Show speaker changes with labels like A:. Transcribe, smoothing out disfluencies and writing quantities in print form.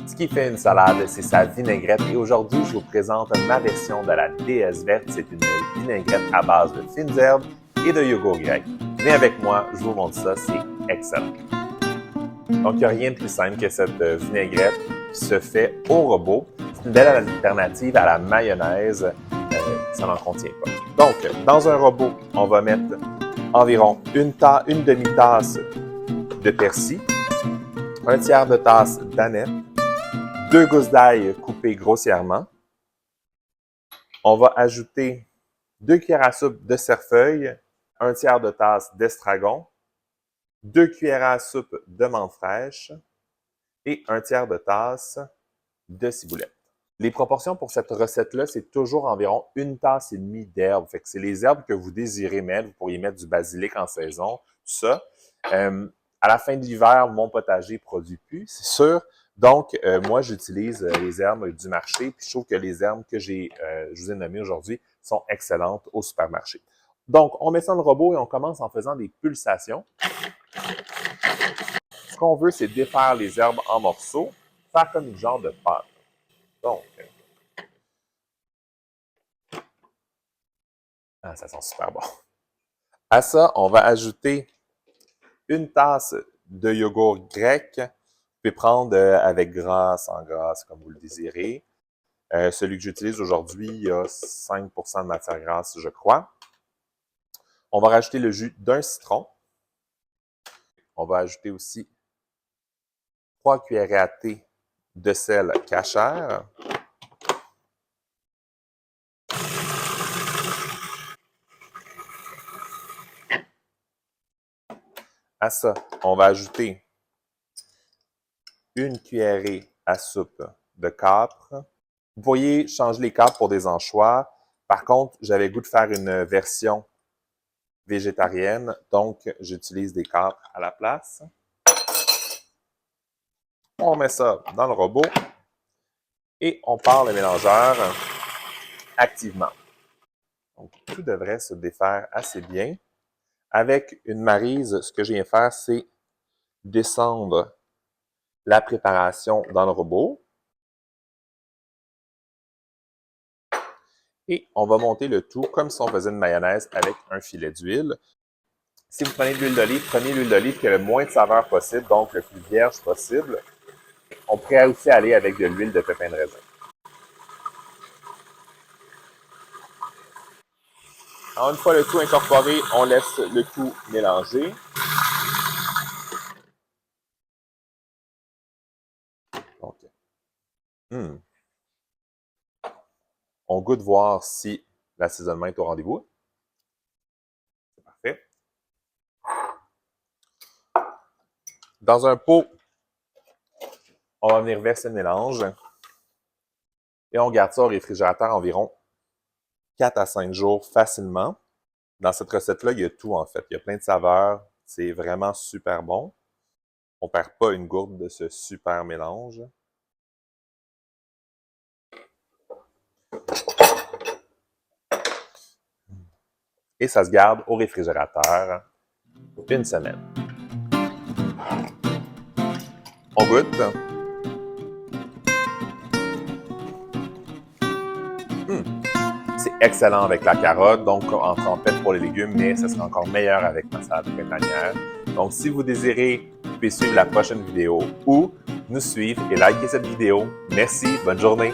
A: Ce qui fait une salade, c'est sa vinaigrette. Et aujourd'hui, je vous présente ma version de la déesse verte. C'est une vinaigrette à base de fines herbes et de yogourt grec. Venez avec moi, je vous montre ça, c'est excellent. Donc, il n'y a rien de plus simple que cette vinaigrette qui se fait au robot. C'est une belle alternative à la mayonnaise, ça n'en contient pas. Donc, dans un robot, on va mettre environ une demi-tasse de persil, un tiers de tasse d'aneth, 2 gousses d'ail coupées grossièrement. On va ajouter 2 cuillères à soupe de cerfeuil, un tiers de tasse d'estragon, 2 cuillères à soupe de menthe fraîche et un tiers de tasse de ciboulette. Les proportions pour cette recette-là, c'est toujours environ une tasse et demie d'herbes. Fait que c'est les herbes que vous désirez mettre. Vous pourriez mettre du basilic en saison, tout ça. À la fin de l'hiver, mon potager produit plus, c'est sûr. Donc, moi, j'utilise les herbes du marché. Puis je trouve que les herbes que je vous ai nommées aujourd'hui sont excellentes au supermarché. Donc, on met ça dans le robot et on commence en faisant des pulsations. Ce qu'on veut, c'est défaire les herbes en morceaux, faire comme une genre de pâte. Donc, ça sent super bon. À ça, on va ajouter une tasse de yogourt grec. Vous pouvez prendre avec gras, sans gras, comme vous le désirez. Celui que j'utilise aujourd'hui, il y a 5% de matière grasse, je crois. On va rajouter le jus d'un citron. On va ajouter aussi 3 cuillerées à thé de sel cachère. À ça, on va ajouter une cuillerée à soupe de capre. Vous pourriez changer les capres pour des anchois. Par contre, j'avais le goût de faire une version végétarienne, donc j'utilise des capres à la place. On met ça dans le robot et on part le mélangeur activement. Donc, tout devrait se défaire assez bien. Avec une maryse, ce que je viens faire, c'est descendre la préparation dans le robot. Et on va monter le tout comme si on faisait une mayonnaise avec un filet d'huile. Si vous prenez de l'huile d'olive, prenez l'huile d'olive qui a le moins de saveur possible, donc le plus vierge possible. On pourrait aussi aller avec de l'huile de pépins de raisin. Alors, une fois le tout incorporé, on laisse le tout mélanger. Donc, on goûte voir si l'assaisonnement est au rendez-vous. C'est parfait. Dans un pot, on va venir verser le mélange et on garde ça au réfrigérateur environ 4 à 5 jours facilement. Dans cette recette-là, il y a tout en fait. Il y a plein de saveurs. C'est vraiment super bon. On ne perd pas une gourde de ce super mélange. Et ça se garde au réfrigérateur une semaine. On goûte. C'est excellent avec la carotte, donc en trempette pour les légumes, mais ça sera encore meilleur avec ma salade printanière. Donc, si vous désirez, vous pouvez suivre la prochaine vidéo ou nous suivre et liker cette vidéo. Merci, bonne journée!